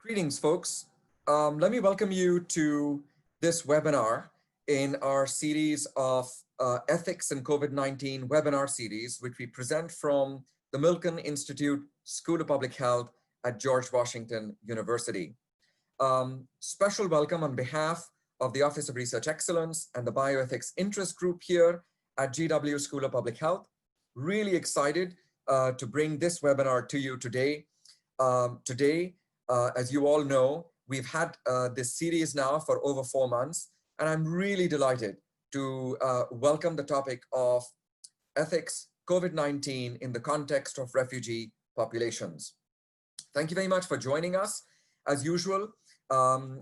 Greetings, folks. Let me welcome you to this webinar in our series of Ethics and COVID-19 webinar series, which we present from the Milken Institute School of Public Health at George Washington University. Special welcome on behalf of the Office of Research Excellence and the Bioethics Interest Group here at GW School of Public Health. Really excited to bring this webinar to you today. As you all know, we've had this series now for over 4 months, and I'm really delighted to welcome the topic of ethics, COVID-19 in the context of refugee populations. Thank you very much for joining us. As usual,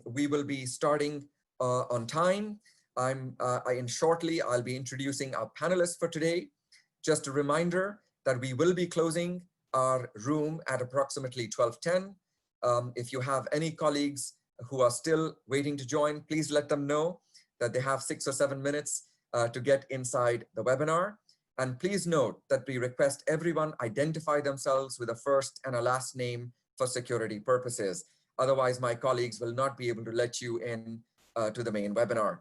we will be starting on time. Shortly, I'll be introducing our panelists for today. Just a reminder that we will be closing our room at approximately 12:10. If you have any colleagues who are still waiting to join, please let them know that they have 6 or 7 minutes to get inside the webinar. And please note that we request everyone identify themselves with a first and a last name for security purposes. Otherwise, my colleagues will not be able to let you in to the main webinar.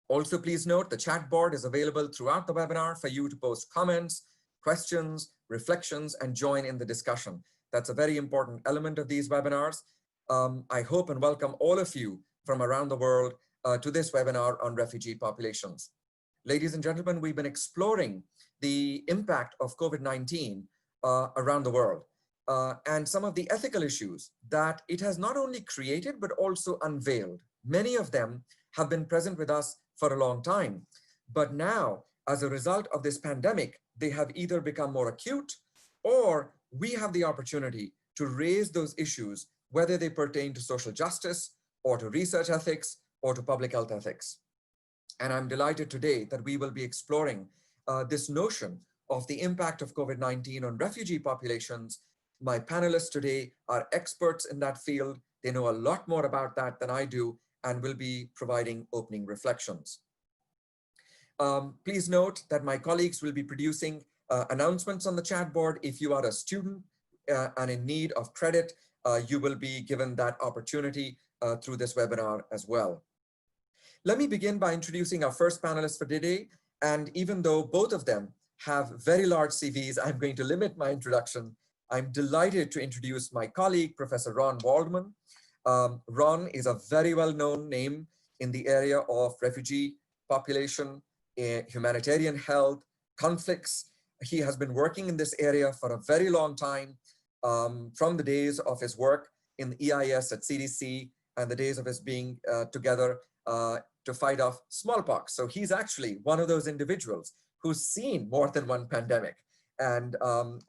Also, please note the chat board is available throughout the webinar for you to post comments, questions, reflections, and join in the discussion. That's a very important element of these webinars. I hope and welcome all of you from around the world to this webinar on refugee populations. Ladies and gentlemen, we've been exploring the impact of COVID-19 around the world and some of the ethical issues that it has not only created, but also unveiled. Many of them have been present with us for a long time, but now, as a result of this pandemic, they have either become more acute or we have the opportunity to raise those issues, whether they pertain to social justice or to research ethics or to public health ethics. And I'm delighted today that we will be exploring this notion of the impact of COVID-19 on refugee populations. My panelists today are experts in that field. They know a lot more about that than I do and will be providing opening reflections. Please note that my colleagues will be producing announcements on the chat board. If you are a student and in need of credit, you will be given that opportunity through this webinar as well. Let me begin by introducing our first panelist for today. And even though both of them have very large CVs, I'm going to limit my introduction. I'm delighted to introduce my colleague, Professor Ron Waldman. Ron is a very well-known name in the area of refugee population, humanitarian health, conflicts. He has been working in this area for a very long time, from the days of his work in EIS at CDC and the days of his being together to fight off smallpox. So he's actually one of those individuals who's seen more than one pandemic. And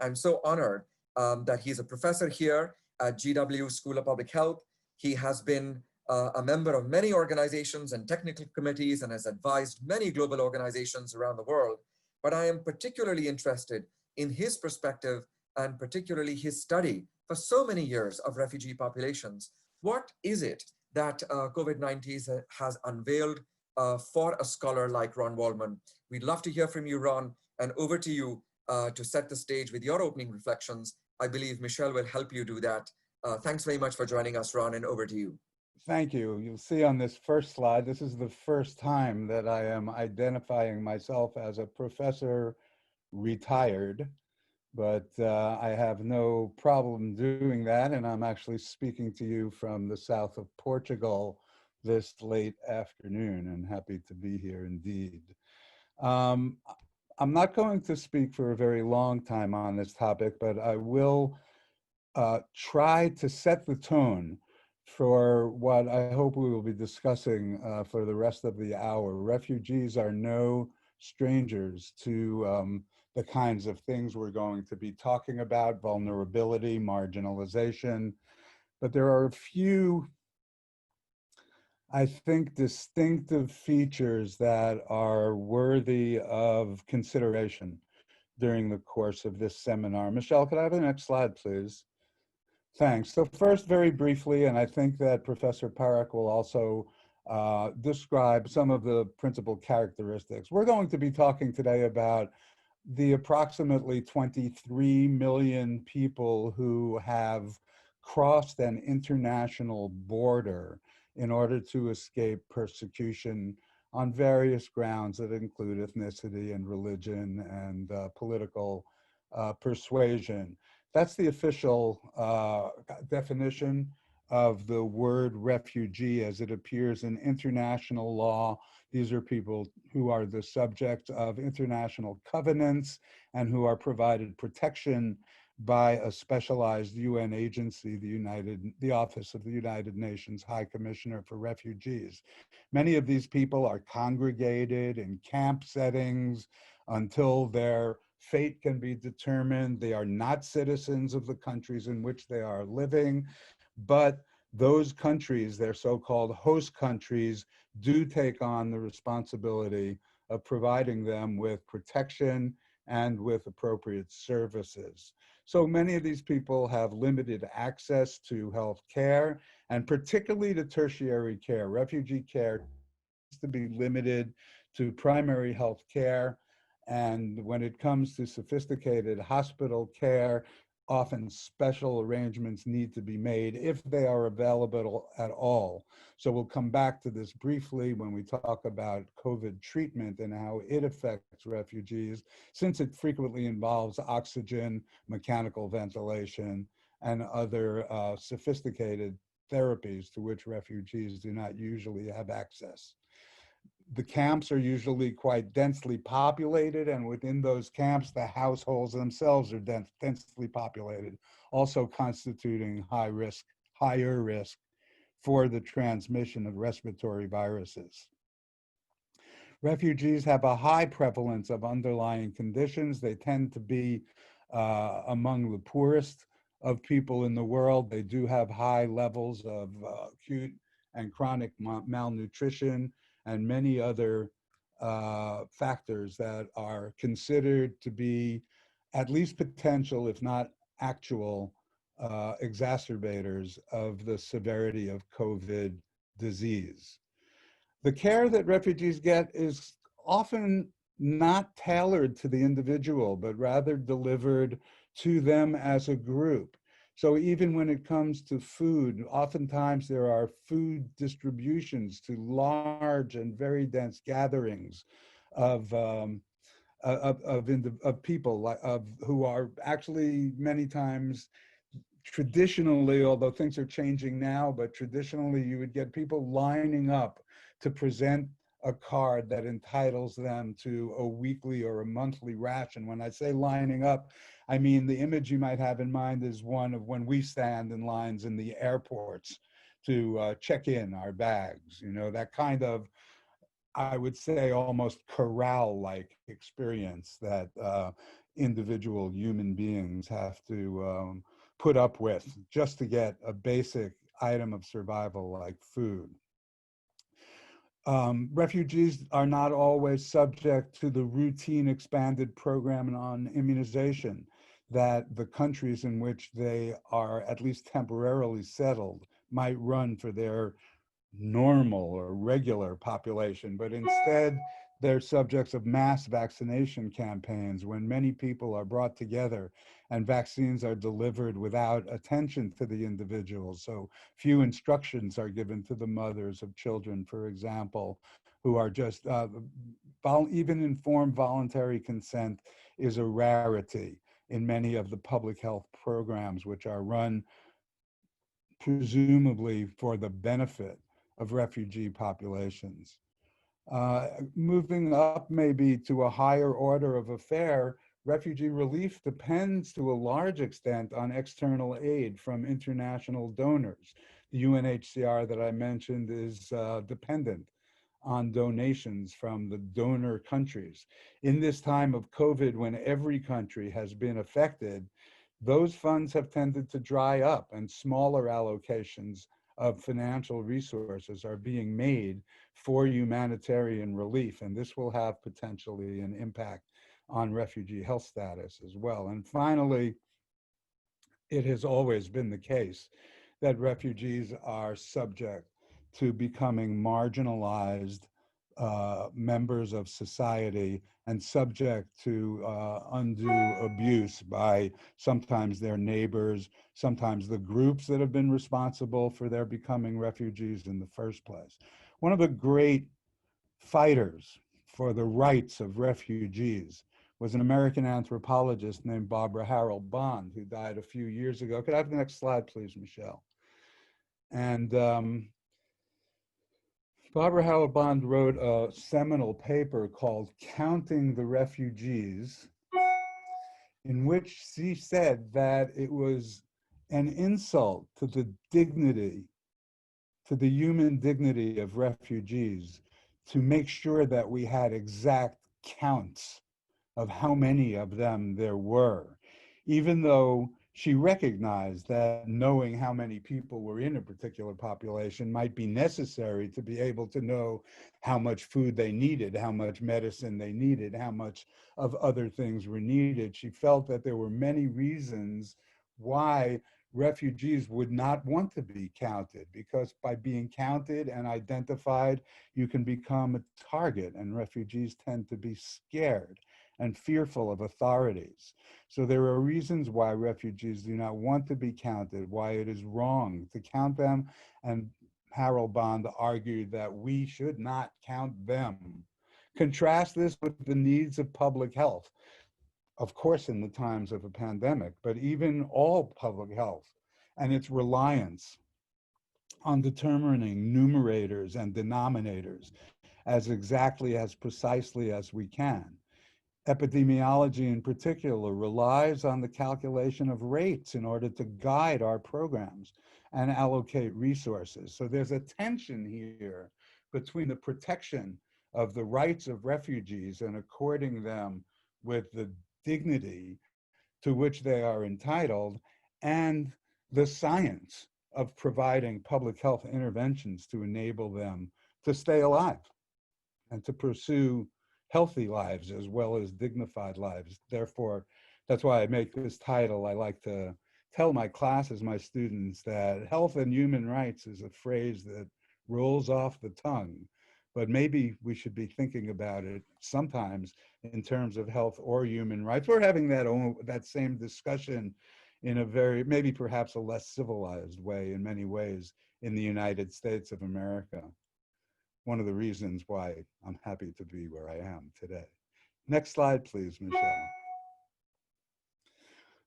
I'm so honored that he's a professor here at GW School of Public Health. He has been a member of many organizations and technical committees and has advised many global organizations around the world. But I am particularly interested in his perspective and particularly his study for so many years of refugee populations. What is it that COVID-19 has unveiled for a scholar like Ron Waldman? We'd love to hear from you, Ron, and over to you to set the stage with your opening reflections. I believe Michelle will help you do that. Thanks very much for joining us, Ron, and over to you. Thank you. You'll see on this first slide, this is the first time that I am identifying myself as a professor retired, but I have no problem doing that. And I'm actually speaking to you from the south of Portugal this late afternoon, and happy to be here indeed. I'm not going to speak for a very long time on this topic, but I will try to set the tone for what I hope we will be discussing for the rest of the hour. Refugees are no strangers to the kinds of things we're going to be talking about: vulnerability, marginalization. But there are a few, I think, distinctive features that are worthy of consideration during the course of this seminar. Michelle, could I have the next slide, please? Thanks. So first, very briefly, and I think that Professor Parekh will also describe some of the principal characteristics. We're going to be talking today about the approximately 23 million people who have crossed an international border in order to escape persecution on various grounds that include ethnicity and religion and political persuasion. That's the official definition of the word refugee as it appears in international law. These are people who are the subject of international covenants and who are provided protection by a specialized UN agency, the Office of the United Nations High Commissioner for Refugees. Many of these people are congregated in camp settings until their fate can be determined. They are not citizens of the countries in which they are living, but those countries, their so-called host countries, do take on the responsibility of providing them with protection and with appropriate services. So many of these people have limited access to health care, and particularly to tertiary care. Refugee care tends to be limited to primary health care. And when it comes to sophisticated hospital care, often special arrangements need to be made if they are available at all. So we'll come back to this briefly when we talk about COVID treatment and how it affects refugees, since it frequently involves oxygen, mechanical ventilation, and other sophisticated therapies to which refugees do not usually have access. The camps are usually quite densely populated, and within those camps, the households themselves are densely populated, also constituting higher risk for the transmission of respiratory viruses. Refugees have a high prevalence of underlying conditions. They tend to be among the poorest of people in the world. They do have high levels of acute and chronic malnutrition and many other factors that are considered to be at least potential, if not actual, exacerbators of the severity of COVID disease. The care that refugees get is often not tailored to the individual, but rather delivered to them as a group. So even when it comes to food, oftentimes there are food distributions to large and very dense gatherings of people who are actually many times traditionally, although things are changing now, but traditionally you would get people lining up to present a card that entitles them to a weekly or a monthly ration. When I say lining up, I mean the image you might have in mind is one of when we stand in lines in the airports to check in our bags, you know, that kind of, I would say, almost corral-like experience that individual human beings have to put up with just to get a basic item of survival like food. Refugees are not always subject to the routine expanded program on immunization that the countries in which they are at least temporarily settled might run for their normal or regular population, but instead they're subjects of mass vaccination campaigns when many people are brought together and vaccines are delivered without attention to the individuals. So few instructions are given to the mothers of children, for example, who are just, even informed voluntary consent is a rarity in many of the public health programs, which are run presumably for the benefit of refugee populations. Moving up maybe to a higher order of affair, refugee relief depends to a large extent on external aid from international donors. The UNHCR that I mentioned is dependent on donations from the donor countries. In this time of COVID, when every country has been affected, those funds have tended to dry up and smaller allocations of financial resources are being made for humanitarian relief. And this will have potentially an impact on refugee health status as well. And finally, it has always been the case that refugees are subject to becoming marginalized members of society and subject to undue abuse by sometimes their neighbors, sometimes the groups that have been responsible for their becoming refugees in the first place. One of the great fighters for the rights of refugees was an American anthropologist named Barbara Harold Bond, who died a few years ago. Could I have the next slide, please, Michelle? And Barbara Howard Bond wrote a seminal paper called Counting the Refugees, in which she said that it was an insult to the dignity, to the human dignity of refugees, to make sure that we had exact counts of how many of them there were, even though she recognized that knowing how many people were in a particular population might be necessary to be able to know how much food they needed, how much medicine they needed, how much of other things were needed. She felt that there were many reasons why refugees would not want to be counted, because by being counted and identified, you can become a target, and refugees tend to be scared and fearful of authorities. So there are reasons why refugees do not want to be counted, why it is wrong to count them, and Harold Bond argued that we should not count them. Contrast this with the needs of public health, of course, in the times of a pandemic, but even all public health and its reliance on determining numerators and denominators as exactly, as precisely as we can. Epidemiology in particular relies on the calculation of rates in order to guide our programs and allocate resources. So there's a tension here between the protection of the rights of refugees and according them with the dignity to which they are entitled, and the science of providing public health interventions to enable them to stay alive and to pursue healthy lives as well as dignified lives. Therefore, that's why I make this title. I like to tell my classes, my students, that health and human rights is a phrase that rolls off the tongue, but maybe we should be thinking about it sometimes in terms of health or human rights. We're having that same discussion in a very, maybe perhaps a less civilized way in many ways in the United States of America. One of the reasons why I'm happy to be where I am today. Next slide, please, Michelle.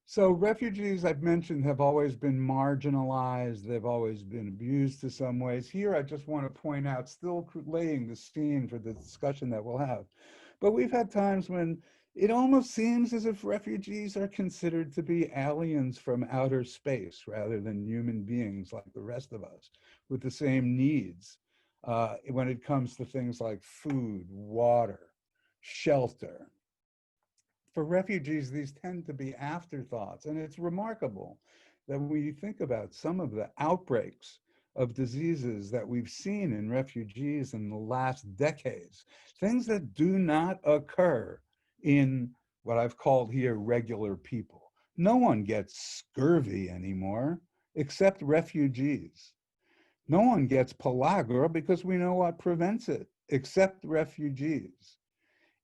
So refugees, I've mentioned, have always been marginalized. They've always been abused to some ways. Here, I just want to point out, still laying the scene for the discussion that we'll have. But we've had times when it almost seems as if refugees are considered to be aliens from outer space rather than human beings like the rest of us with the same needs when it comes to things like food, water, shelter. For refugees, these tend to be afterthoughts. And it's remarkable that when you think about some of the outbreaks of diseases that we've seen in refugees in the last decades, things that do not occur in what I've called here regular people. No one gets scurvy anymore except refugees. No one gets pellagra because we know what prevents it except refugees.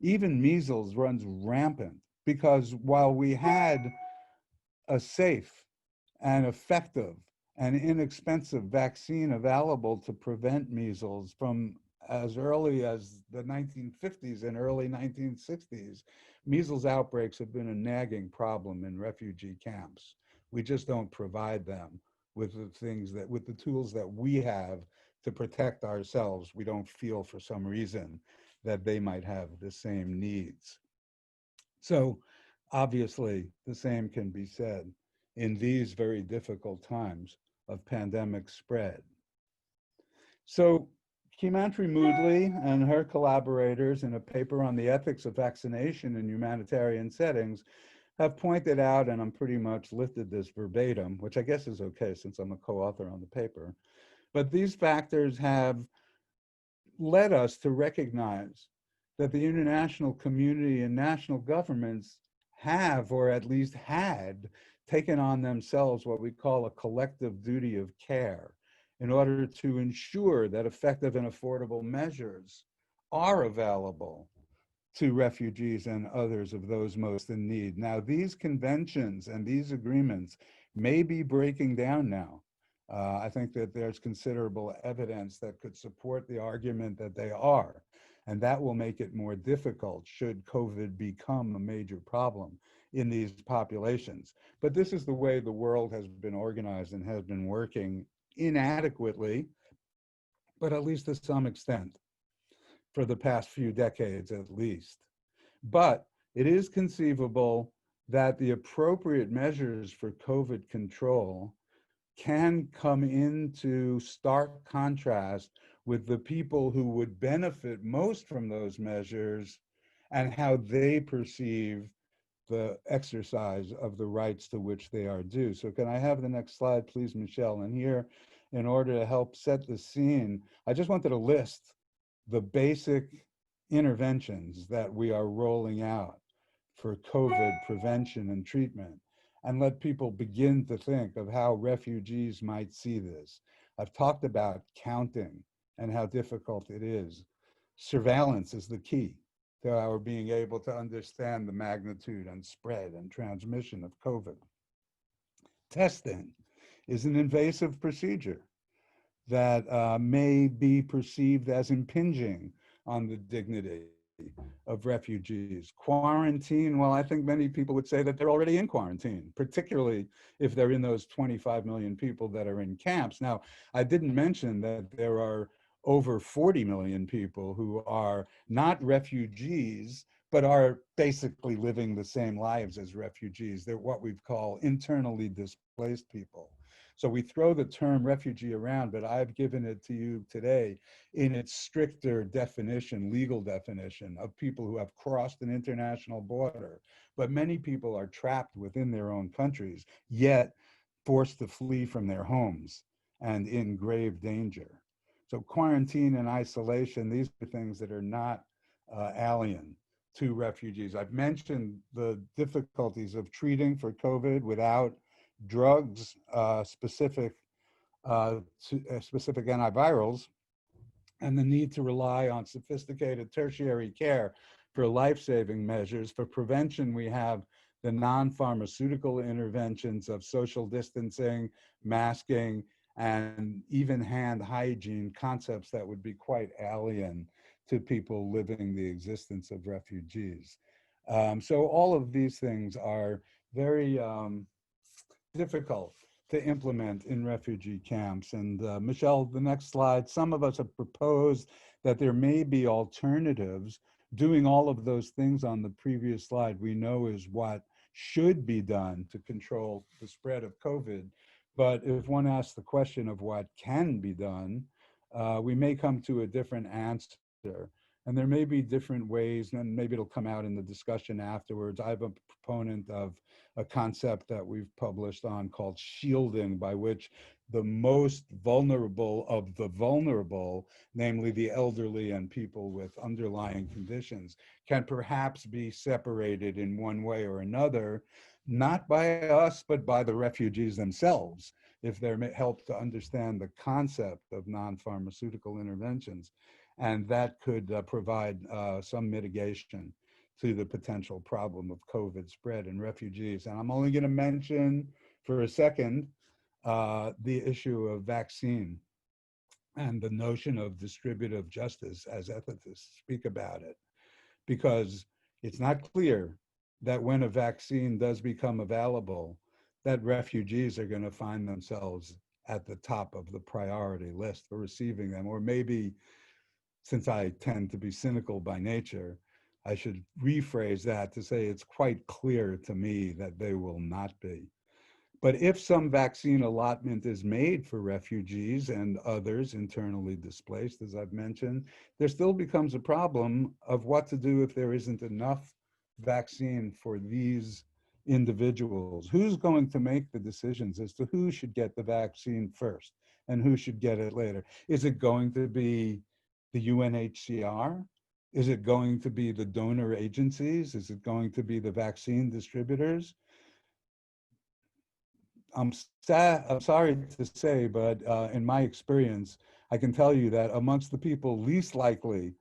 Even measles runs rampant because while we had a safe and effective and inexpensive vaccine available to prevent measles from as early as the 1950s and early 1960s, measles outbreaks have been a nagging problem in refugee camps. We just don't provide them with the things that, with the tools that we have to protect ourselves. We don't feel for some reason that they might have the same needs. So obviously the same can be said in these very difficult times of pandemic spread. So Kimantri Moodley and her collaborators in a paper on the ethics of vaccination in humanitarian settings have pointed out, and I'm pretty much lifted this verbatim, which I guess is okay since I'm a co-author on the paper, but these factors have led us to recognize that the international community and national governments have, or at least had, taken on themselves what we call a collective duty of care in order to ensure that effective and affordable measures are available to refugees and others of those most in need. Now, these conventions and these agreements may be breaking down now. I think that there's considerable evidence that could support the argument that they are, and that will make it more difficult should COVID become a major problem in these populations. But this is the way the world has been organized and has been working inadequately, but at least to some extent for the past few decades at least. But it is conceivable that the appropriate measures for COVID control can come into stark contrast with the people who would benefit most from those measures and how they perceive the exercise of the rights to which they are due. So can I have the next slide, please, Michelle? And here, in order to help set the scene, I just wanted to list the basic interventions that we are rolling out for COVID prevention and treatment, and let people begin to think of how refugees might see this. I've talked about counting and how difficult it is. Surveillance is the key to our being able to understand the magnitude and spread and transmission of COVID. Testing is an invasive procedure that may be perceived as impinging on the dignity of refugees. Quarantine, well, I think many people would say that they're already in quarantine, particularly if they're in those 25 million people that are in camps. Now, I didn't mention that there are over 40 million people who are not refugees, but are basically living the same lives as refugees. They're what we call internally displaced people. So we throw the term refugee around, but I've given it to you today in its stricter definition, legal definition of people who have crossed an international border. But many people are trapped within their own countries, yet forced to flee from their homes and in grave danger. So quarantine and isolation, these are things that are not alien to refugees. I've mentioned the difficulties of treating for COVID without drugs specific to specific antivirals, and the need to rely on sophisticated tertiary care for life-saving measures. For prevention, we have the non-pharmaceutical interventions of social distancing, masking, and even hand hygiene, concepts that would be quite alien to people living the existence of refugees. So all of these things are very difficult to implement in refugee camps. And Michelle, the next slide, some of us have proposed that there may be alternatives. Doing all of those things on the previous slide we know is what should be done to control the spread of COVID. But if one asks the question of what can be done, we may come to a different answer. And there may be different ways, and maybe it'll come out in the discussion afterwards. I'm a proponent of a concept that we've published on called shielding, by which the most vulnerable of the vulnerable, namely the elderly and people with underlying conditions, can perhaps be separated in one way or another, not by us, but by the refugees themselves, if they're helped to understand the concept of non-pharmaceutical interventions. And that could provide some mitigation to the potential problem of COVID spread in refugees. And I'm only going to mention for a second the issue of vaccine and the notion of distributive justice as ethicists speak about it, because it's not clear that when a vaccine does become available, that refugees are going to find themselves at the top of the priority list for receiving them. Or maybe, since I tend to be cynical by nature, I should rephrase that to say it's quite clear to me that they will not be. But if some vaccine allotment is made for refugees and others internally displaced, as I've mentioned, there still becomes a problem of what to do if there isn't enough vaccine for these individuals. Who's going to make the decisions as to who should get the vaccine first and who should get it later? Is it going to be the UNHCR? Is it going to be the donor agencies? Is it going to be the vaccine distributors? I'm sorry to say, but in my experience, I can tell you that amongst the people least likely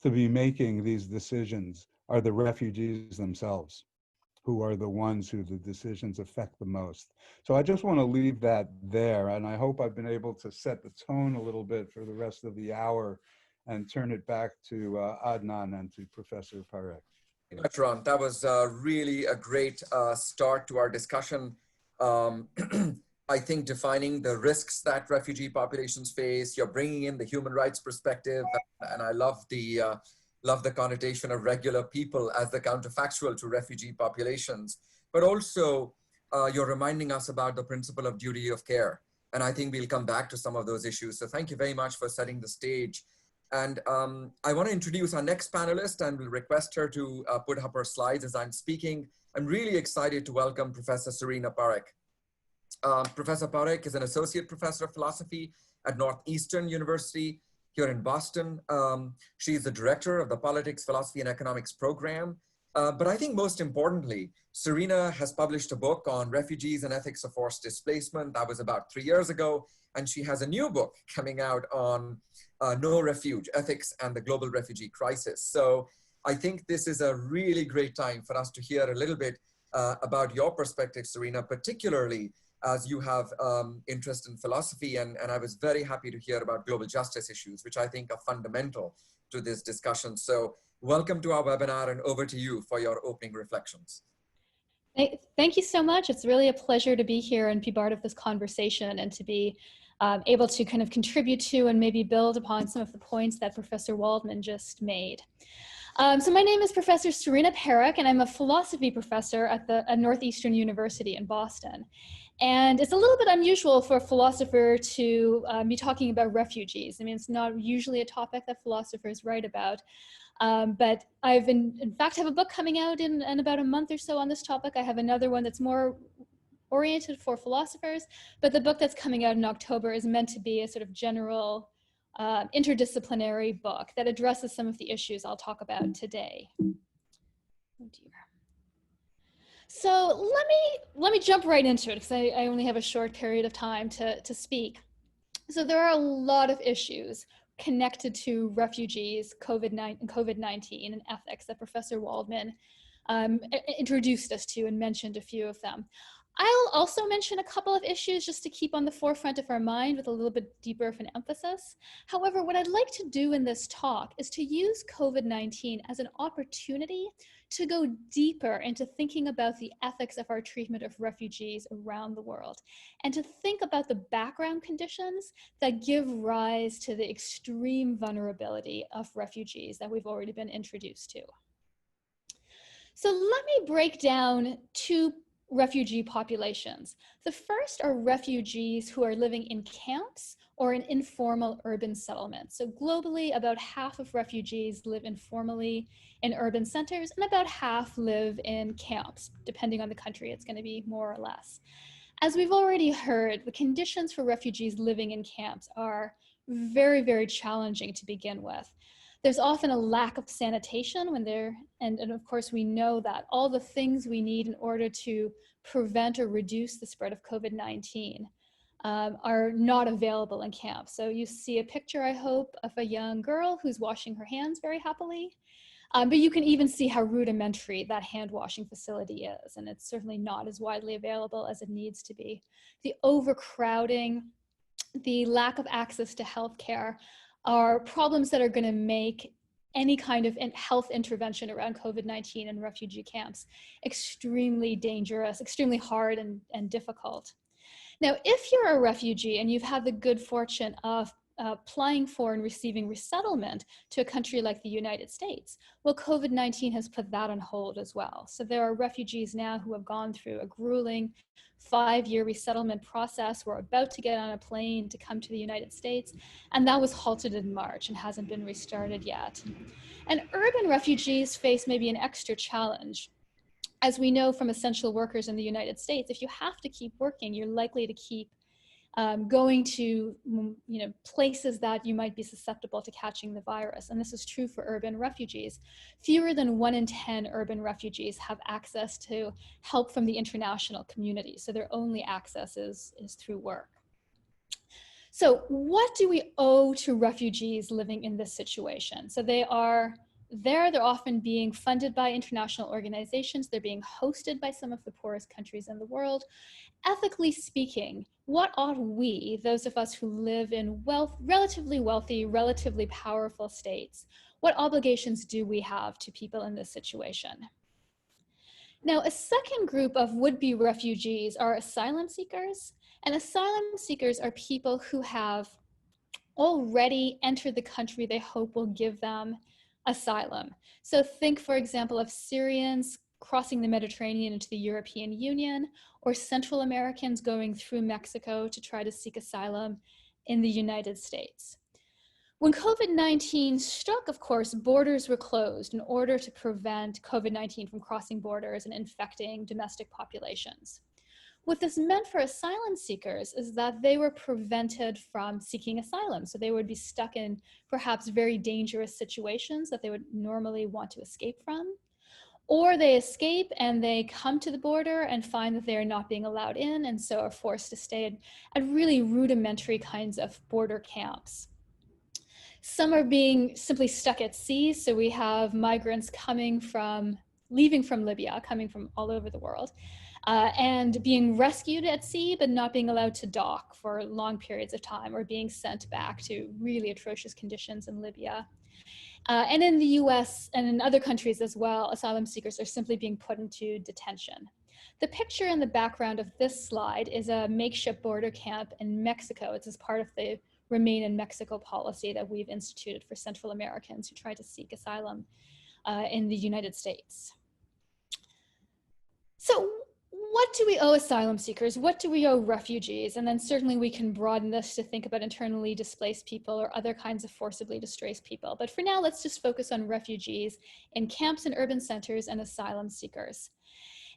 to be making these decisions are the refugees themselves, who are the ones who the decisions affect the most. So I just want to leave that there, and I hope I've been able to set the tone a little bit for the rest of the hour and turn it back to Adnan and to Professor Parekh. Very much, Ron. That was really a great start to our discussion. Um, I think defining the risks that refugee populations face, you're bringing in the human rights perspective, and I love the connotation of regular people as the counterfactual to refugee populations. But also, you're reminding us about the principle of duty of care, and I think we'll come back to some of those issues. So thank you very much for setting the stage. And I want to introduce our next panelist and will request her to put up her slides as I'm speaking. I'm really excited to welcome Professor Serena Parekh. Professor Parekh is an associate professor of philosophy at Northeastern University here in Boston. She is the director of the Politics, Philosophy, and Economics program. But I think most importantly, Serena has published a book on refugees and ethics of forced displacement. That was about 3 years ago. And she has a new book coming out on No Refuge, Ethics and the Global Refugee Crisis. So I think this is a really great time for us to hear a little bit about your perspective, Serena, particularly as you have interest in philosophy. And I was very happy to hear about global justice issues, which I think are fundamental to this discussion. So welcome to our webinar, and over to you for your opening reflections. Thank you so much. It's really a pleasure to be here and be part of this conversation and to be able to kind of contribute to and maybe build upon some of the points that Professor Waldman just made. So my name is Professor Serena Parekh, and I'm a philosophy professor at Northeastern University in Boston. And it's a little bit unusual for a philosopher to be talking about refugees. I mean, it's not usually a topic that philosophers write about. But I've in fact have a book coming out in about a month or so on this topic. I have another one that's more oriented for philosophers, but the book that's coming out in October is meant to be a sort of general interdisciplinary book that addresses some of the issues I'll talk about today. Oh dear. So let me jump right into it, because I only have a short period of time to speak. So there are a lot of issues connected to refugees, COVID-19 and ethics that Professor Waldman introduced us to and mentioned a few of them. I'll also mention a couple of issues just to keep on the forefront of our mind with a little bit deeper of an emphasis. However, what I'd like to do in this talk is to use COVID-19 as an opportunity to go deeper into thinking about the ethics of our treatment of refugees around the world, and to think about the background conditions that give rise to the extreme vulnerability of refugees that we've already been introduced to. So let me break down two refugee populations. The first are refugees who are living in camps or in informal urban settlements. So globally, about half of refugees live informally in urban centers, and about half live in camps. Depending on the country, it's going to be more or less. As we've already heard, the conditions for refugees living in camps are very, very challenging to begin with. There's often a lack of sanitation when they're, and of course we know that all the things we need in order to prevent or reduce the spread of COVID-19 are not available in camps. So you see a picture, I hope, of a young girl who's washing her hands very happily. But you can even see how rudimentary that hand washing facility is, and it's certainly not as widely available as it needs to be. The overcrowding, the lack of access to healthcare are problems that are going to make any kind of health intervention around COVID-19 and refugee camps extremely dangerous, extremely hard and difficult. Now, if you're a refugee and you've had the good fortune of applying for and receiving resettlement to a country like the United States, well, COVID-19 has put that on hold as well. So there are refugees now who have gone through a grueling 5-year resettlement process. We're about to get on a plane to come to the United States, and that was halted in March and hasn't been restarted yet. And urban refugees face maybe an extra challenge. As we know from essential workers in the United States, if you have to keep working, you're likely to keep going to places that you might be susceptible to catching the virus. And this is true for urban refugees. Fewer than 1 in 10 urban refugees have access to help from the international community. So their only access is through work. So what do we owe to refugees living in this situation? So they are there, they're often being funded by international organizations, they're being hosted by some of the poorest countries in the world. Ethically speaking, what ought we, those of us who live in relatively wealthy, relatively powerful states, what obligations do we have to people in this situation? Now, a second group of would-be refugees are asylum seekers. And asylum seekers are people who have already entered the country they hope will give them asylum. So think, for example, of Syrians crossing the Mediterranean into the European Union, or Central Americans going through Mexico to try to seek asylum in the United States. When COVID-19 struck, of course, borders were closed in order to prevent COVID-19 from crossing borders and infecting domestic populations. What this meant for asylum seekers is that they were prevented from seeking asylum. So they would be stuck in perhaps very dangerous situations that they would normally want to escape from. Or they escape and they come to the border and find that they are not being allowed in, and so are forced to stay at really rudimentary kinds of border camps. Some are being simply stuck at sea. So we have migrants leaving from Libya, coming from all over the world, and being rescued at sea, but not being allowed to dock for long periods of time, or being sent back to really atrocious conditions in Libya. And in the US and in other countries as well, asylum seekers are simply being put into detention. The picture in the background of this slide is a makeshift border camp in Mexico. It's as part of the Remain in Mexico policy that we've instituted for Central Americans who try to seek asylum in the United States. So what do we owe asylum seekers? What do we owe refugees? And then certainly we can broaden this to think about internally displaced people or other kinds of forcibly displaced people. But for now, let's just focus on refugees in camps and urban centers and asylum seekers.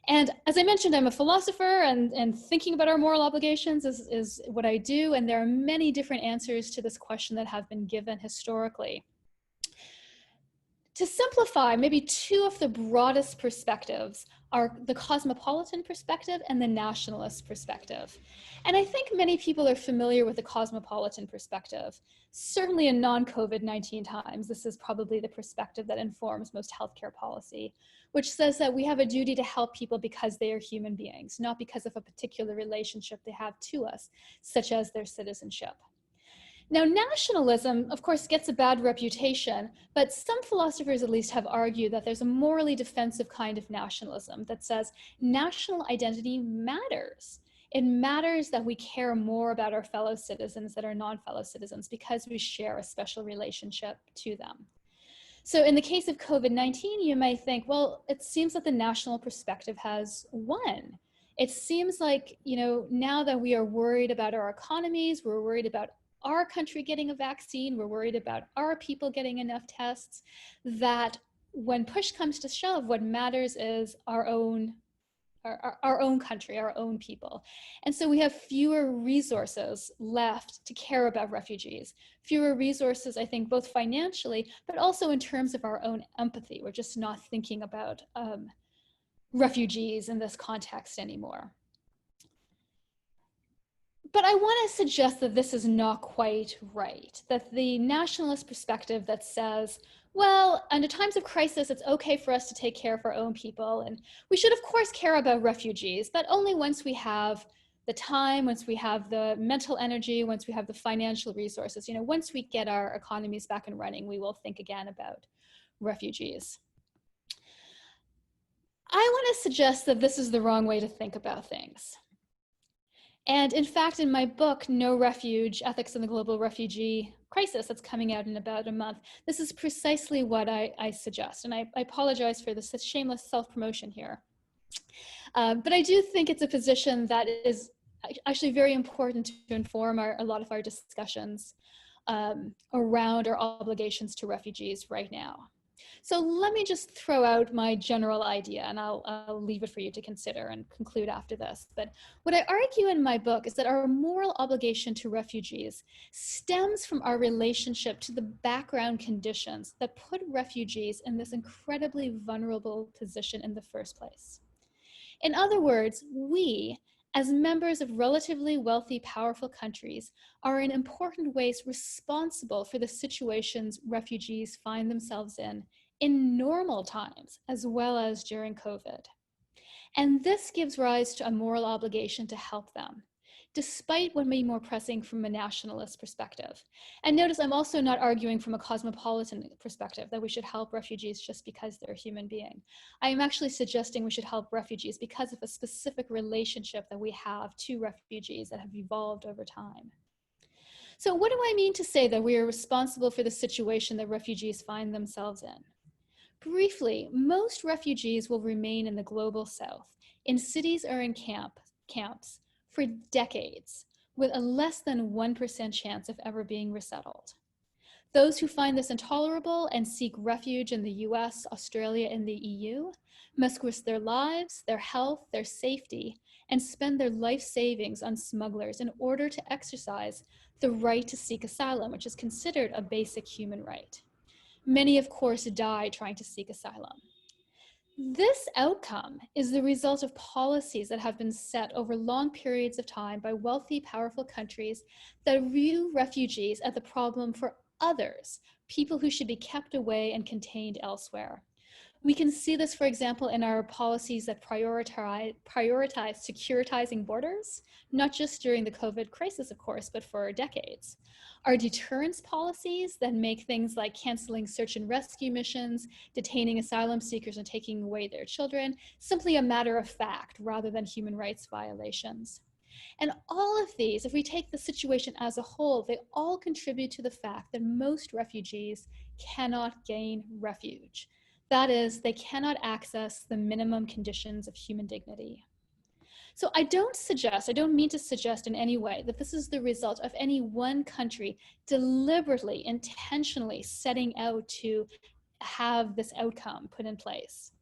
And as I mentioned, I'm a philosopher, and thinking about our moral obligations is what I do. And there are many different answers to this question that have been given historically. To simplify, maybe two of the broadest perspectives are the cosmopolitan perspective and the nationalist perspective. And I think many people are familiar with the cosmopolitan perspective. Certainly in non-COVID-19 times, this is probably the perspective that informs most healthcare policy, which says that we have a duty to help people because they are human beings, not because of a particular relationship they have to us, such as their citizenship. Now, nationalism, of course, gets a bad reputation, but some philosophers at least have argued that there's a morally defensive kind of nationalism that says national identity matters. It matters that we care more about our fellow citizens that are non-fellow citizens because we share a special relationship to them. So in the case of COVID-19, you may think, well, it seems that the national perspective has won. It seems like, now that we are worried about our economies, we're worried about our country getting a vaccine, we're worried about our people getting enough tests, that when push comes to shove, what matters is our own country, our own people. And so we have fewer resources left to care about refugees, fewer resources, I think, both financially, but also in terms of our own empathy. We're just not thinking about refugees in this context anymore. But I want to suggest that this is not quite right, that the nationalist perspective that says, well, under times of crisis, it's okay for us to take care of our own people, and we should, of course, care about refugees, but only once we have the time, once we have the mental energy, once we have the financial resources, once we get our economies back and running, we will think again about refugees. I want to suggest that this is the wrong way to think about things. And in fact, in my book, No Refuge, Ethics in the Global Refugee Crisis, that's coming out in about a month, this is precisely what I suggest. And I apologize for this shameless self-promotion here. But I do think it's a position that is actually very important to inform a lot of our discussions around our obligations to refugees right now. So let me just throw out my general idea, and I'll leave it for you to consider and conclude after this. But what I argue in my book is that our moral obligation to refugees stems from our relationship to the background conditions that put refugees in this incredibly vulnerable position in the first place. In other words, we, as members of relatively wealthy, powerful countries, are in important ways responsible for the situations refugees find themselves in normal times, as well as during COVID. And this gives rise to a moral obligation to help them, despite what may be more pressing from a nationalist perspective. And notice I'm also not arguing from a cosmopolitan perspective that we should help refugees just because they're a human being. I am actually suggesting we should help refugees because of a specific relationship that we have to refugees that have evolved over time. So what do I mean to say that we are responsible for the situation that refugees find themselves in? Briefly, most refugees will remain in the global south, in cities or in camps, for decades, with a less than 1% chance of ever being resettled. Those who find this intolerable and seek refuge in the US, Australia, and the EU must risk their lives, their health, their safety, and spend their life savings on smugglers in order to exercise the right to seek asylum, which is considered a basic human right. Many, of course, die trying to seek asylum. This outcome is the result of policies that have been set over long periods of time by wealthy, powerful countries that view refugees as a problem for others, people who should be kept away and contained elsewhere. We can see this, for example, in our policies that prioritize securitizing borders, not just during the COVID crisis, of course, but for decades. Our deterrence policies that make things like canceling search and rescue missions, detaining asylum seekers and taking away their children, simply a matter of fact rather than human rights violations. And all of these, if we take the situation as a whole, they all contribute to the fact that most refugees cannot gain refuge. That is, they cannot access the minimum conditions of human dignity. So I don't mean to suggest in any way that this is the result of any one country deliberately, intentionally setting out to have this outcome put in place.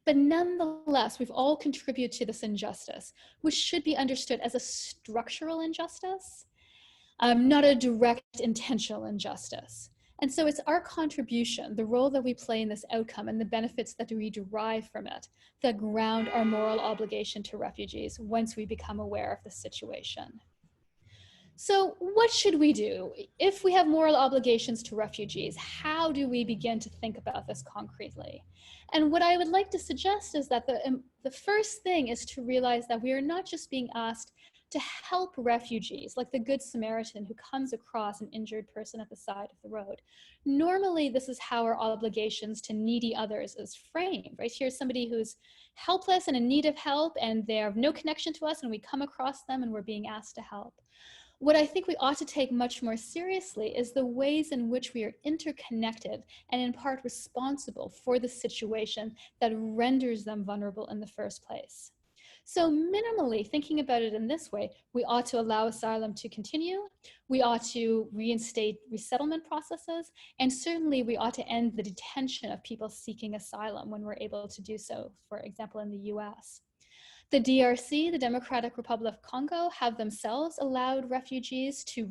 But nonetheless, we've all contributed to this injustice, which should be understood as a structural injustice, not a direct intentional injustice. And so it's our contribution, the role that we play in this outcome and the benefits that we derive from it that ground our moral obligation to refugees once we become aware of the situation. So what should we do? If we have moral obligations to refugees, how do we begin to think about this concretely? And what I would like to suggest is that the first thing is to realize that we are not just being asked to help refugees, like the Good Samaritan who comes across an injured person at the side of the road. Normally, this is how our obligations to needy others is framed, right? Here's somebody who's helpless and in need of help, and they have no connection to us, and we come across them and we're being asked to help. What I think we ought to take much more seriously is the ways in which we are interconnected and in part responsible for the situation that renders them vulnerable in the first place. So minimally, thinking about it in this way, we ought to allow asylum to continue, we ought to reinstate resettlement processes, and certainly we ought to end the detention of people seeking asylum when we're able to do so, for example, in the US. The DRC, the Democratic Republic of Congo, have themselves allowed refugees to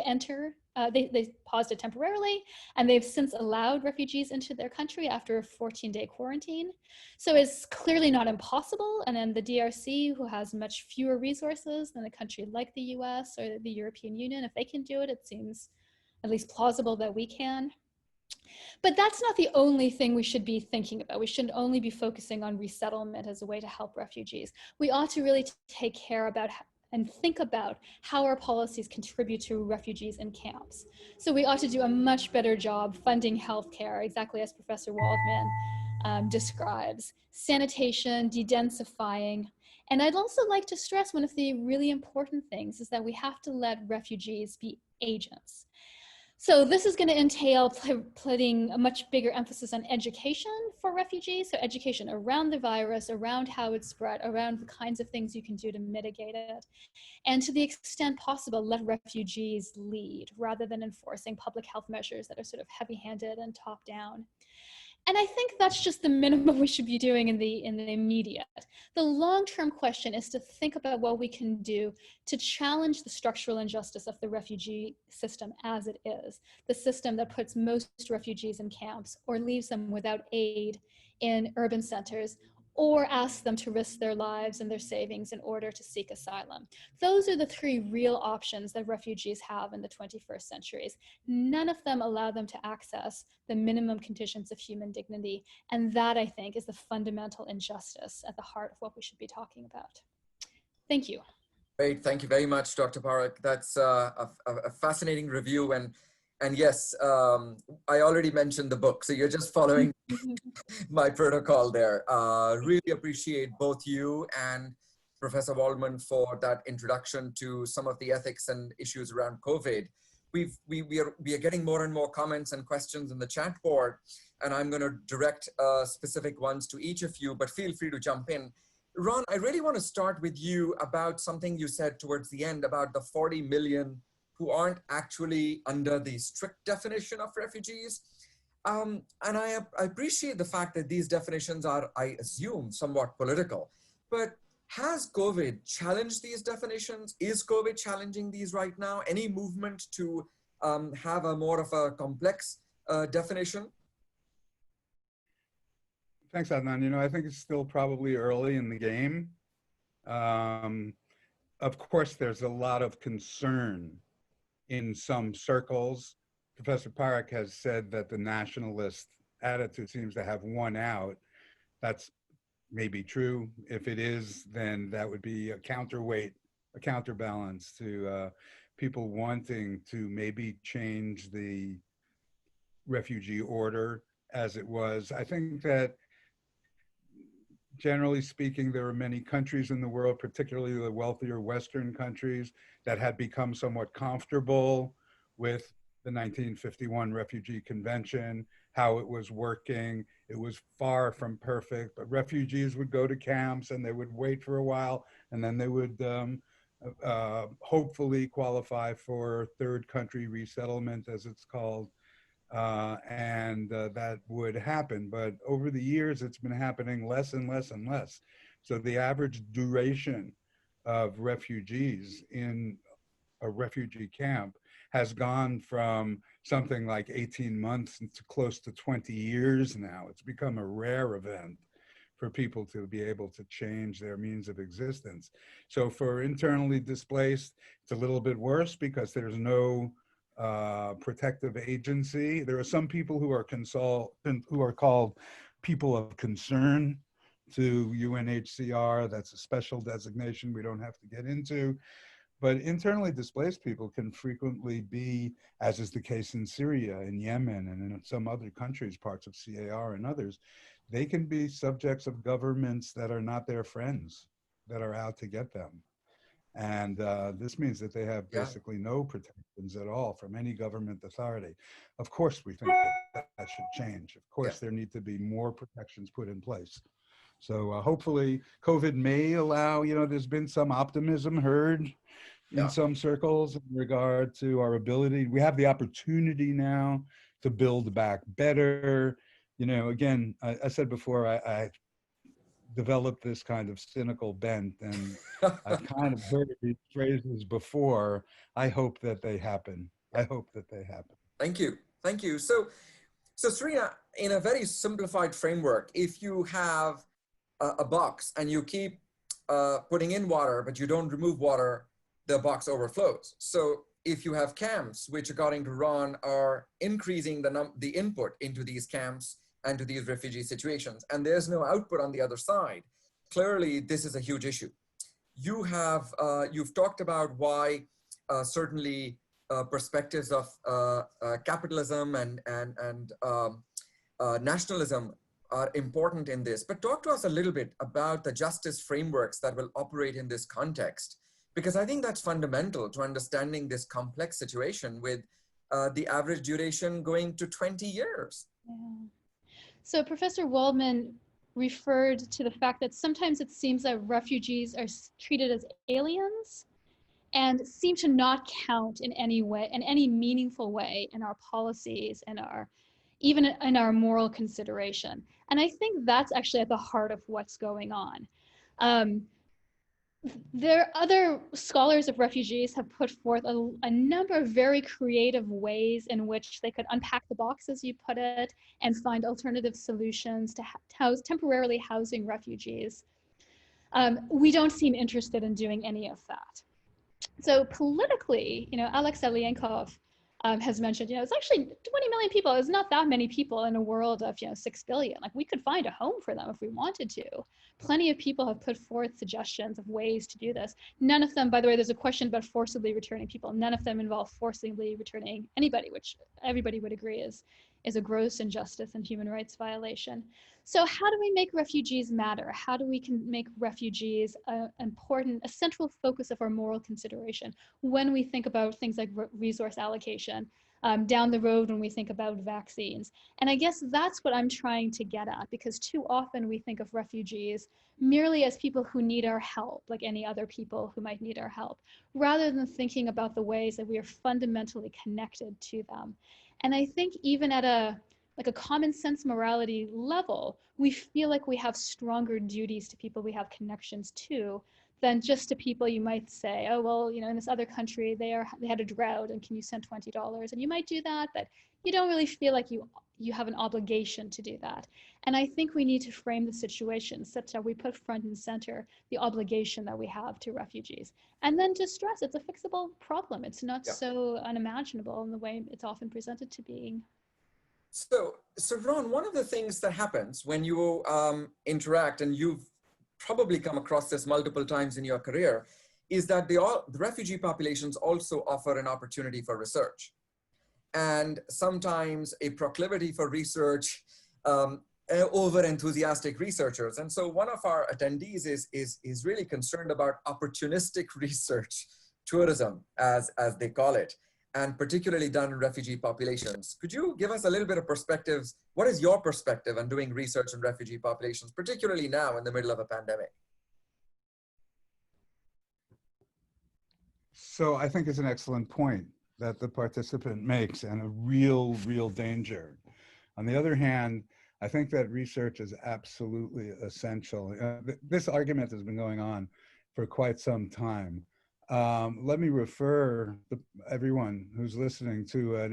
enter. They paused it temporarily, and they've since allowed refugees into their country after a 14-day quarantine. So it's clearly not impossible. And then the DRC, who has much fewer resources than a country like the US or the European Union, if they can do it, it seems at least plausible that we can. But that's not the only thing we should be thinking about. We shouldn't only be focusing on resettlement as a way to help refugees. We ought to really take care about and think about how our policies contribute to refugees in camps. So we ought to do a much better job funding healthcare, exactly as Professor Waldman describes, sanitation, dedensifying. And I'd also like to stress one of the really important things is that we have to let refugees be agents. So this is going to entail putting a much bigger emphasis on education for refugees. So education around the virus, around how it's spread, around the kinds of things you can do to mitigate it. And to the extent possible, let refugees lead rather than enforcing public health measures that are sort of heavy-handed and top-down. And I think that's just the minimum we should be doing in the immediate. The long-term question is to think about what we can do to challenge the structural injustice of the refugee system as it is, the system that puts most refugees in camps or leaves them without aid in urban centers, or ask them to risk their lives and their savings in order to seek asylum. Those are the three real options that refugees have in the 21st centuries. None of them allow them to access the minimum conditions of human dignity. And that, I think, is the fundamental injustice at the heart of what we should be talking about. Thank you. Great, thank you very much, Dr. Parekh. That's a fascinating review. And yes, I already mentioned the book, so you're just following my protocol there. Really appreciate both you and Professor Waldman for that introduction to some of the ethics and issues around COVID. We are getting more and more comments and questions in the chat board, and I'm going to direct specific ones to each of you, but feel free to jump in. Ron, I really want to start with you about something you said towards the end about the 40 million who aren't actually under the strict definition of refugees. And I appreciate the fact that these definitions are, I assume, somewhat political. But has COVID challenged these definitions? Is COVID challenging these right now? Any movement to have a more of a complex definition? Thanks, Adnan. You know, I think it's still probably early in the game. Of course, there's a lot of concern in some circles. Professor Parekh has said that the nationalist attitude seems to have won out. That's maybe true. If it is, then that would be a counterweight, a counterbalance to people wanting to maybe change the refugee order as it was. I think that generally speaking, there are many countries in the world, particularly the wealthier Western countries, that had become somewhat comfortable with the 1951 Refugee Convention, how it was working. It was far from perfect, but refugees would go to camps and they would wait for a while, and then they would hopefully qualify for third country resettlement, as it's called. And that would happen. But over the years, it's been happening less and less and less. So the average duration of refugees in a refugee camp has gone from something like 18 months to close to 20 years now. It's become a rare event for people to be able to change their means of existence. So for internally displaced, it's a little bit worse because there's no protective agency. There are some people who are called people of concern to UNHCR. That's a special designation we don't have to get into. But internally displaced people can frequently be, as is the case in Syria, in Yemen, and in some other countries, parts of CAR and others, they can be subjects of governments that are not their friends, that are out to get them. And this means that they have basically no protections at all from any government authority. Of course, we think that should change. Of course, there need to be more protections put in place. So hopefully COVID may allow, you know, there's been some optimism heard in some circles in regard to our ability. We have the opportunity now to build back better. You know, again, I said before, I developed this kind of cynical bent, and I've kind of heard these phrases before. I hope that they happen. I hope that they happen. Thank you. Thank you. So Serena, in a very simplified framework, if you have a box and you keep putting in water, but you don't remove water, the box overflows. So if you have camps, which according to Ron are increasing the input into these camps and to these refugee situations, and there's no output on the other side, clearly this is a huge issue. You have, you've talked about why certainly perspectives of capitalism and nationalism are important in this, but talk to us a little bit about the justice frameworks that will operate in this context, because I think that's fundamental to understanding this complex situation with the average duration going to 20 years. Yeah. So Professor Waldman referred to the fact that sometimes it seems that refugees are treated as aliens and seem to not count in any way, in any meaningful way in our policies and even in our moral consideration. And I think that's actually at the heart of what's going on. There other scholars of refugees have put forth a number of very creative ways in which they could unpack the box, as you put it, and find alternative solutions to temporarily housing refugees. We don't seem interested in doing any of that. So politically, Alex Alienkov has mentioned, it's actually 20 million people. It's not that many people in a world of, 6 billion. Like, we could find a home for them if we wanted to. Plenty of people have put forth suggestions of ways to do this. None of them, by the way, there's a question about forcibly returning people. None of them involve forcibly returning anybody, which everybody would agree is a gross injustice and human rights violation. So how do we make refugees matter? How do we make refugees a central focus of our moral consideration when we think about things like resource allocation, down the road when we think about vaccines? And I guess that's what I'm trying to get at, because too often we think of refugees merely as people who need our help, like any other people who might need our help, rather than thinking about the ways that we are fundamentally connected to them. And I think even at a common sense morality level, we feel like we have stronger duties to people we have connections to than just to people you might say, oh, well, in this other country, they had a drought and can you send $20? And you might do that, but you don't really feel like you have an obligation to do that. And I think we need to frame the situation such that we put front and center the obligation that we have to refugees. And then to stress it's a fixable problem. It's not so unimaginable in the way it's often presented to being. So Ron, one of the things that happens when you interact, and you've probably come across this multiple times in your career, is that the refugee populations also offer an opportunity for research. And sometimes a proclivity for research, over-enthusiastic researchers. And so one of our attendees is really concerned about opportunistic research tourism, as they call it, and particularly done in refugee populations. Could you give us a little bit of perspectives? What is your perspective on doing research in refugee populations, particularly now in the middle of a pandemic? So I think it's an excellent point that the participant makes, and a real danger. On the other hand, I think that research is absolutely essential. This argument has been going on for quite some time. Let me refer everyone who's listening to a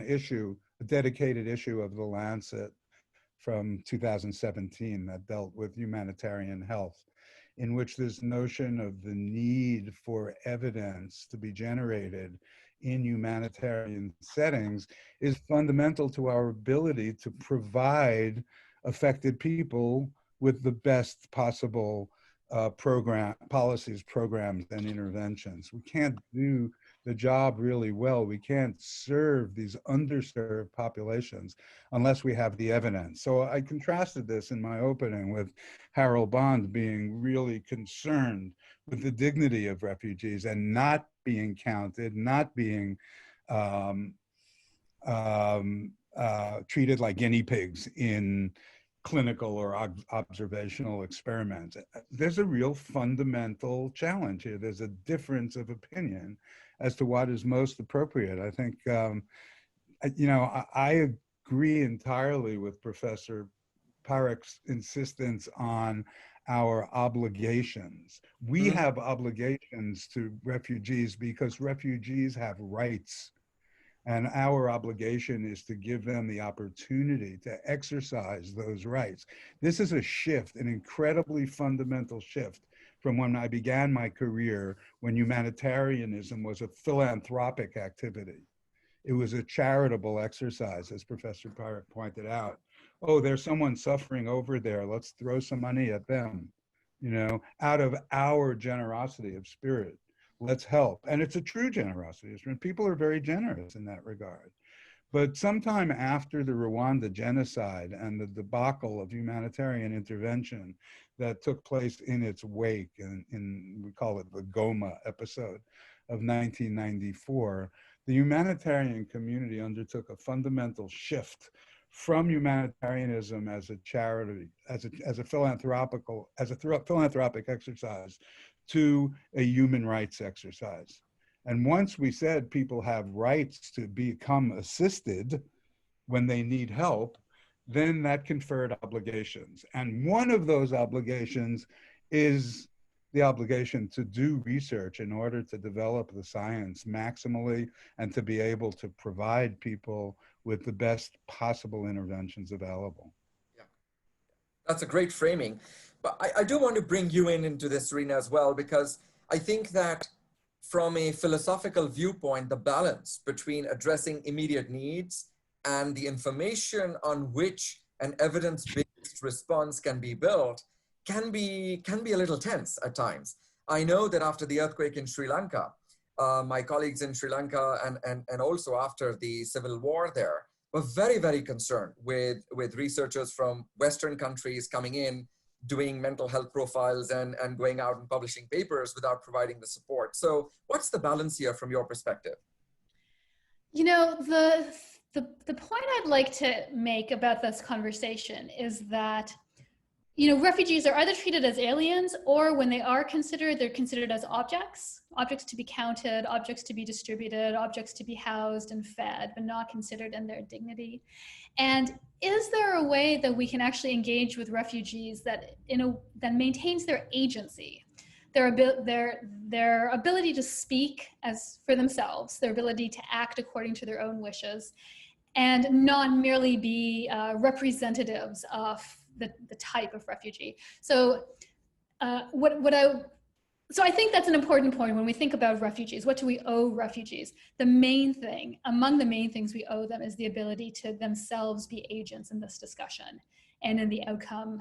dedicated issue of The Lancet from 2017 that dealt with humanitarian health, in which this notion of the need for evidence to be generated in humanitarian settings is fundamental to our ability to provide affected people with the best possible policies, programs, and interventions. We can't do the job really well. We can't serve these underserved populations unless we have the evidence. So I contrasted this in my opening with Harold Bond being really concerned with the dignity of refugees and not being counted, not being treated like guinea pigs in clinical or observational experiments. There's a real fundamental challenge here. There's a difference of opinion as to what is most appropriate. I think, I agree entirely with Professor Parek's insistence on our obligations. We have obligations to refugees because refugees have rights. And our obligation is to give them the opportunity to exercise those rights. This is a shift, an incredibly fundamental shift from when I began my career, when humanitarianism was a philanthropic activity. It was a charitable exercise, as Professor Parek pointed out. Oh, there's someone suffering over there. Let's throw some money at them, out of our generosity of spirit. Let's help. And it's a true generosity. People are very generous in that regard. But sometime after the Rwanda genocide and the debacle of humanitarian intervention that took place in its wake, we call it the Goma episode of 1994, the humanitarian community undertook a fundamental shift from humanitarianism as a charity, as a philanthropic exercise, to a human rights exercise. And once we said people have rights to become assisted when they need help, then that conferred obligations. And one of those obligations is the obligation to do research in order to develop the science maximally and to be able to provide people with the best possible interventions available. Yeah, that's a great framing. But I do want to bring you into this arena as well, because I think that from a philosophical viewpoint, the balance between addressing immediate needs and the information on which an evidence-based response can be built can be a little tense at times. I know that after the earthquake in Sri Lanka, my colleagues in Sri Lanka and also after the civil war there were very, very concerned with researchers from Western countries coming in, doing mental health profiles and going out and publishing papers without providing the support. So what's the balance here from your perspective? You know, the point I'd like to make about this conversation is that, you know, refugees are either treated as aliens, or when they are considered, they're considered as objects to be counted, objects to be distributed, objects to be housed and fed, but not considered in their dignity. And is there a way that we can actually engage with refugees that maintains their agency, their ability to speak as for themselves, their ability to act according to their own wishes, and not merely be representatives of the type of refugee? So so I think that's an important point when we think about refugees. What do we owe refugees? The main thing, among the main things we owe them, is the ability to themselves be agents in this discussion and in the outcome.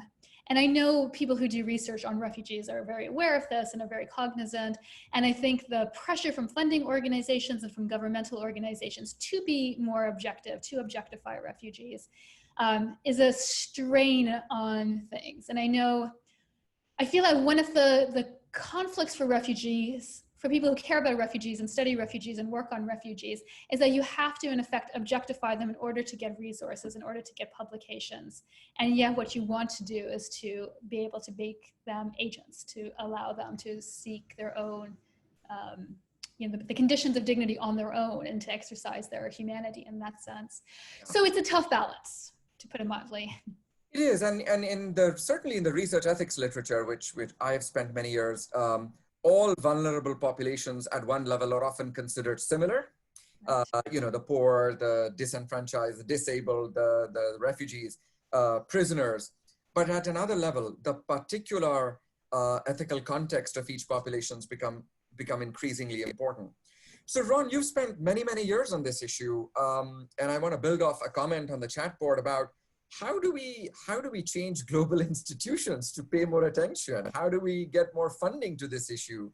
And I know people who do research on refugees are very aware of this and are very cognizant. And I think the pressure from funding organizations and from governmental organizations to be more objective, to objectify refugees, is a strain on things. And I feel like one of the conflicts for refugees, for people who care about refugees and study refugees and work on refugees, is that you have to, in effect, objectify them in order to get resources, in order to get publications. And yet what you want to do is to be able to make them agents, to allow them to seek their own, you know, the conditions of dignity on their own, and to exercise their humanity in that sense. So it's a tough balance, to put it mildly. It is, and certainly in the research ethics literature, which I have spent many years, all vulnerable populations at one level are often considered similar. You know, the poor, the disenfranchised, the disabled, the refugees, prisoners. But at another level, the particular ethical context of each populations become increasingly important. So Ron, you've spent many, many years on this issue, and I want to build off a comment on the chat board about how do we change global institutions to pay more attention? How do we get more funding to this issue?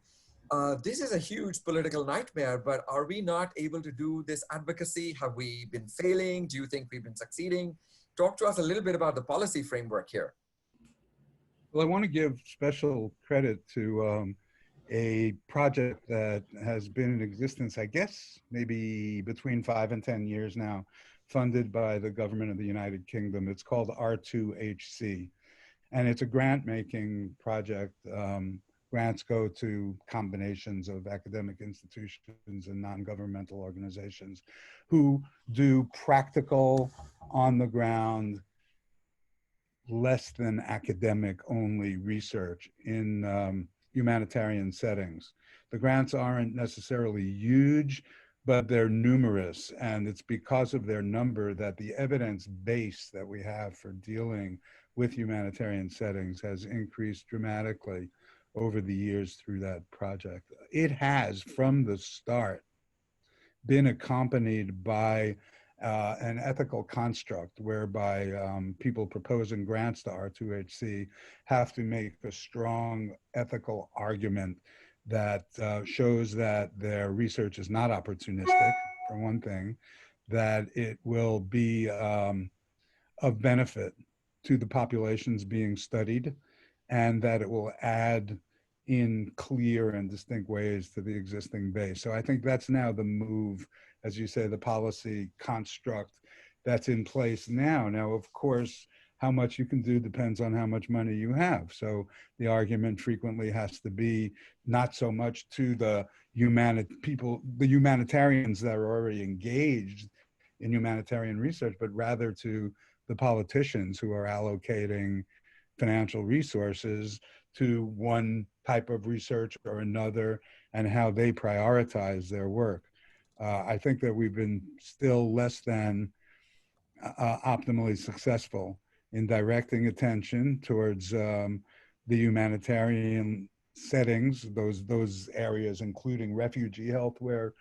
This is a huge political nightmare, but are we not able to do this advocacy? Have we been failing? Do you think we've been succeeding? Talk to us a little bit about the policy framework here. Well, I want to give special credit to a project that has been in existence, I guess, maybe between 5 and 10 years now, funded by the government of the United Kingdom. It's called R2HC, and it's a grant-making project. Grants go to combinations of academic institutions and non-governmental organizations who do practical, on-the-ground, less than academic only research in humanitarian settings. The grants aren't necessarily huge, but they're numerous, and it's because of their number that the evidence base that we have for dealing with humanitarian settings has increased dramatically over the years through that project. It has, from the start, been accompanied by an ethical construct whereby people proposing grants to R2HC have to make a strong ethical argument that shows that their research is not opportunistic, for one thing, that it will be of benefit to the populations being studied, and that it will add in clear and distinct ways to the existing base. So I think that's now the move, as you say, the policy construct that's in place now. Now, of course, how much you can do depends on how much money you have. So the argument frequently has to be not so much to the humanitarians that are already engaged in humanitarian research, but rather to the politicians who are allocating financial resources to one type of research or another and how they prioritize their work. I think that we've been still less than optimally successful in directing attention towards the humanitarian settings, those areas, including refugee health, where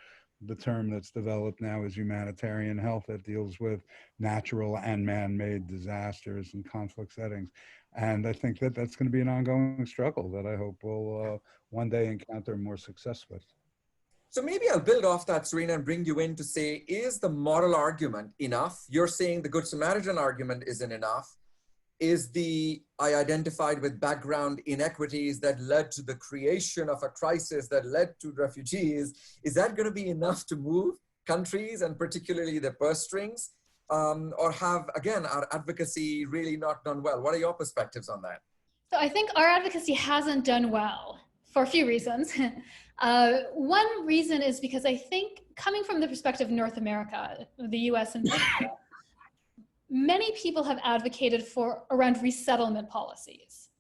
the term that's developed now is humanitarian health, that deals with natural and man-made disasters and conflict settings. And I think that that's going to be an ongoing struggle that I hope we'll one day encounter more success with. So maybe I'll build off that, Serena, and bring you in to say, is the moral argument enough? You're saying the Good Samaritan argument isn't enough. Is I identified with background inequities that led to the creation of a crisis that led to refugees, is that going to be enough to move countries and particularly the purse strings? Or have, again, our advocacy really not done well? What are your perspectives on that? So I think our advocacy hasn't done well for a few reasons. One reason is because I think, coming from the perspective of North America, the US in particular, many people have advocated for around resettlement policies.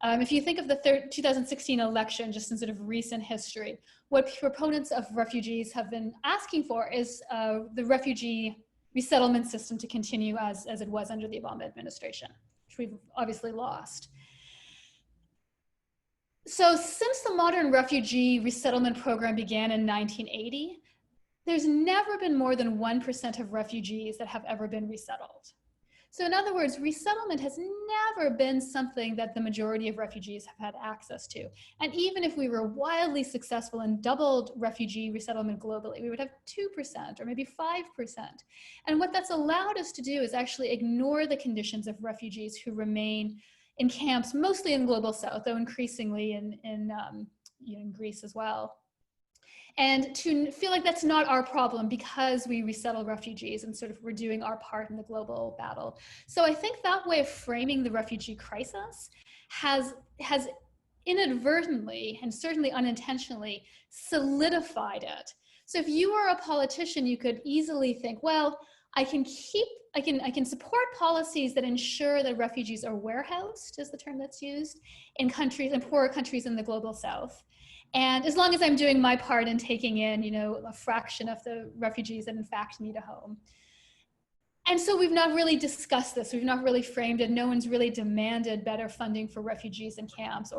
If you think of the 2016 election, just in sort of recent history, what proponents of refugees have been asking for is the refugee resettlement system to continue as it was under the Obama administration, which we've obviously lost. So since the modern refugee resettlement program began in 1980, there's never been more than 1% of refugees that have ever been resettled. So in other words, resettlement has never been something that the majority of refugees have had access to. And even if we were wildly successful and doubled refugee resettlement globally, we would have 2% or maybe 5%. And what that's allowed us to do is actually ignore the conditions of refugees who remain in camps, mostly in global south, though increasingly in Greece as well. And to feel like that's not our problem because we resettle refugees and sort of we're doing our part in the global battle. So I think that way of framing the refugee crisis has inadvertently and certainly unintentionally solidified it. So if you were a politician, you could easily think, well, I can support policies that ensure that refugees are warehoused, is the term that's used, in poorer countries in the global south. And as long as I'm doing my part in taking in, a fraction of the refugees that in fact need a home. And so we've not really discussed this. We've not really framed it. No one's really demanded better funding for refugees in camps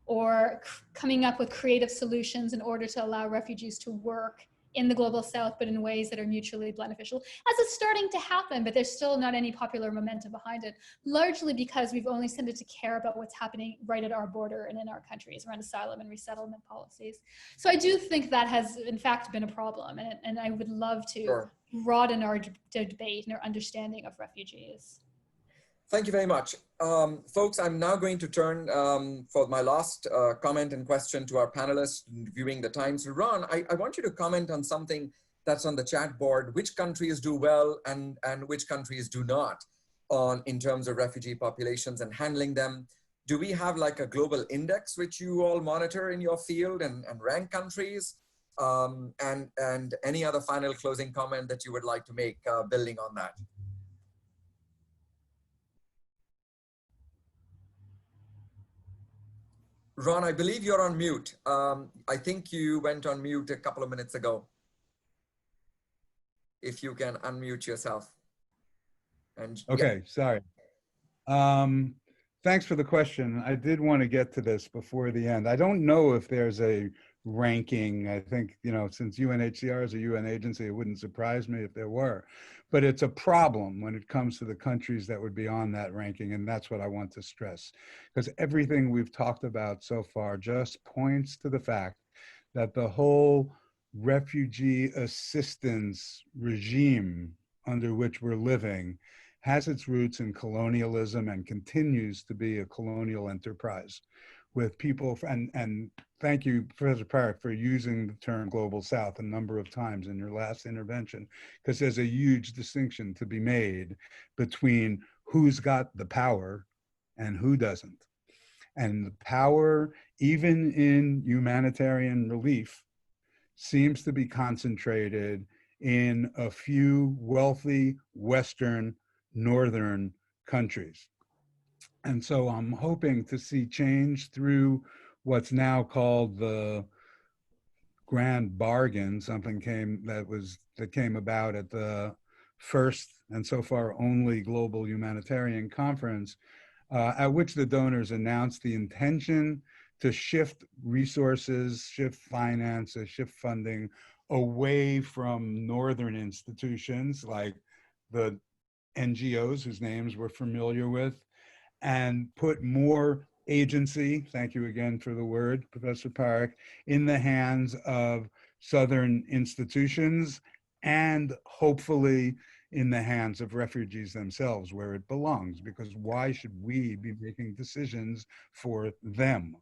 or coming up with creative solutions in order to allow refugees to work in the global south, but in ways that are mutually beneficial, as it's starting to happen, but there's still not any popular momentum behind it, largely because we've only tended to care about what's happening right at our border and in our countries around asylum and resettlement policies. So I do think that has in fact been a problem, and I would love to broaden our debate and our understanding of refugees. Thank you very much. Folks, I'm now going to turn for my last comment and question to our panelists viewing the time. So Ron, I want you to comment on something that's on the chat board. Which countries do well and which countries do not in terms of refugee populations and handling them? Do we have like a global index which you all monitor in your field and rank countries? And any other final closing comment that you would like to make building on that? Ron, I believe you're on mute. I think you went on mute a couple of minutes ago. If you can unmute yourself. Okay, sorry. Thanks for the question. I did want to get to this before the end. I don't know if there's a ranking. I think, since UNHCR is a UN agency, it wouldn't surprise me if there were. But it's a problem when it comes to the countries that would be on that ranking, and that's what I want to stress. Because everything we've talked about so far just points to the fact that the whole refugee assistance regime under which we're living has its roots in colonialism and continues to be a colonial enterprise with people, and thank you, Professor Parekh, for using the term Global South a number of times in your last intervention, because there's a huge distinction to be made between who's got the power and who doesn't. And the power, even in humanitarian relief, seems to be concentrated in a few wealthy Western, northern countries. And so I'm hoping to see change through what's now called the grand bargain. Something that came about at the first and so far only global humanitarian conference, at which the donors announced the intention to shift resources, shift finances, shift funding away from northern institutions like the NGOs whose names we're familiar with, and put more agency, thank you again for the word, Professor Parekh, in the hands of Southern institutions and hopefully in the hands of refugees themselves, where it belongs, because why should we be making decisions for them?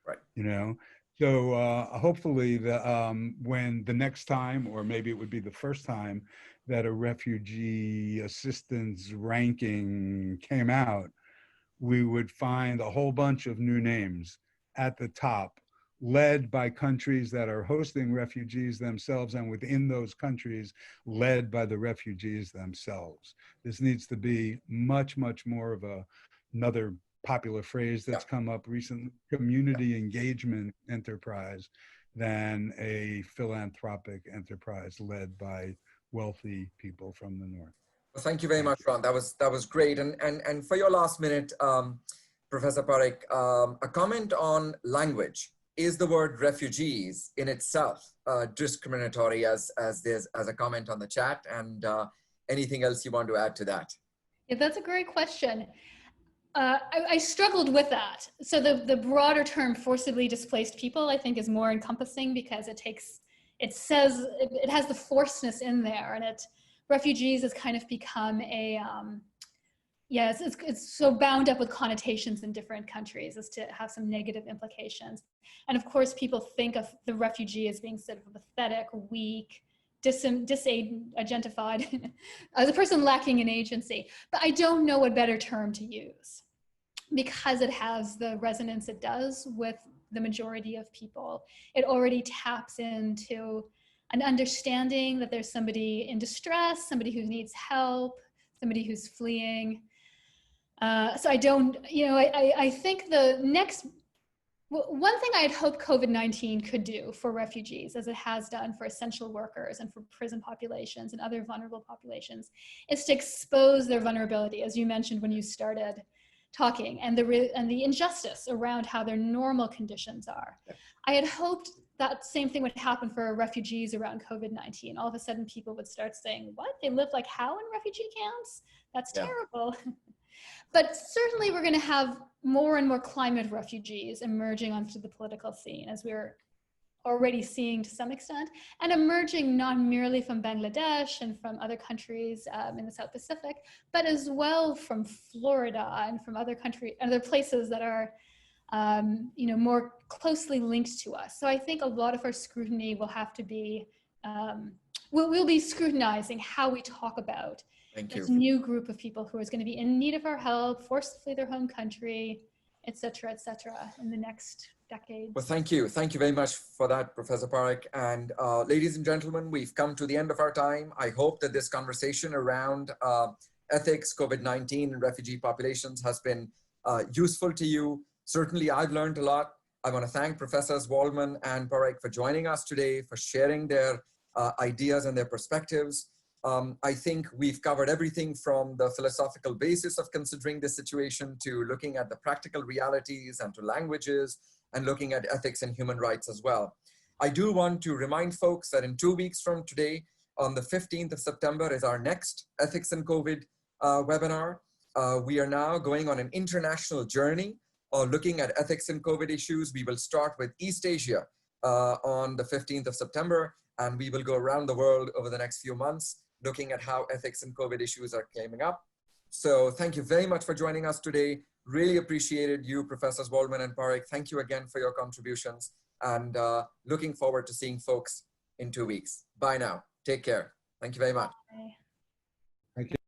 Right. You know? So hopefully when the next time, or maybe it would be the first time, that a refugee assistance ranking came out, we would find a whole bunch of new names at the top, led by countries that are hosting refugees themselves, and within those countries, led by the refugees themselves. This needs to be much, much more of another popular phrase that's come up recently, community engagement enterprise, than a philanthropic enterprise led by wealthy people from the North. Well, thank you very much, Ron. That was great. And for your last minute, Professor Parekh, a comment on language. Is the word refugees in itself discriminatory, as there's as a comment on the chat, and anything else you want to add to that? Yeah, that's a great question. I struggled with that. So the broader term forcibly displaced people, I think, is more encompassing because it has the forcedness in there, and refugees has kind of become a, it's so bound up with connotations in different countries as to have some negative implications. And of course, people think of the refugee as being sort of pathetic, weak, disidentified, as a person lacking in agency. But I don't know what better term to use, because it has the resonance it does with the majority of people. It already taps into an understanding that there's somebody in distress, somebody who needs help, somebody who's fleeing. So I don't, I think one thing I had hoped COVID-19 could do for refugees, as it has done for essential workers and for prison populations and other vulnerable populations, is to expose their vulnerability, as you mentioned when you started talking, and the injustice around how their normal conditions are. I had hoped that same thing would happen for refugees around COVID-19. All of a sudden people would start saying, what? They live like how in refugee camps? That's terrible. But certainly we're going to have more and more climate refugees emerging onto the political scene, as we're already seeing to some extent, and emerging not merely from Bangladesh and from other countries in the South Pacific, but as well from Florida and from other countries, other places that are more closely linked to us. So I think a lot of our scrutiny will have to be, we'll be scrutinizing how we talk about this new group of people who is going to be in need of our help, forced to flee their home country, et cetera, in the next decade. Well, thank you. Thank you very much for that, Professor Parekh. And ladies and gentlemen, we've come to the end of our time. I hope that this conversation around ethics, COVID-19, and refugee populations has been useful to you. Certainly, I've learned a lot. I want to thank Professors Waldman and Parekh for joining us today, for sharing their ideas and their perspectives. I think we've covered everything from the philosophical basis of considering this situation to looking at the practical realities and to languages and looking at ethics and human rights as well. I do want to remind folks that in 2 weeks from today, on the 15th of September, is our next Ethics and COVID webinar. We are now going on an international journey looking at ethics and COVID issues. We will start with East Asia on the 15th of September, and we will go around the world over the next few months looking at how ethics and COVID issues are coming up. So thank you very much for joining us today. Really appreciated you, Professors Waldman and Parekh. Thank you again for your contributions, and looking forward to seeing folks in 2 weeks. Bye now. Take care. Thank you very much. Bye. Thank you.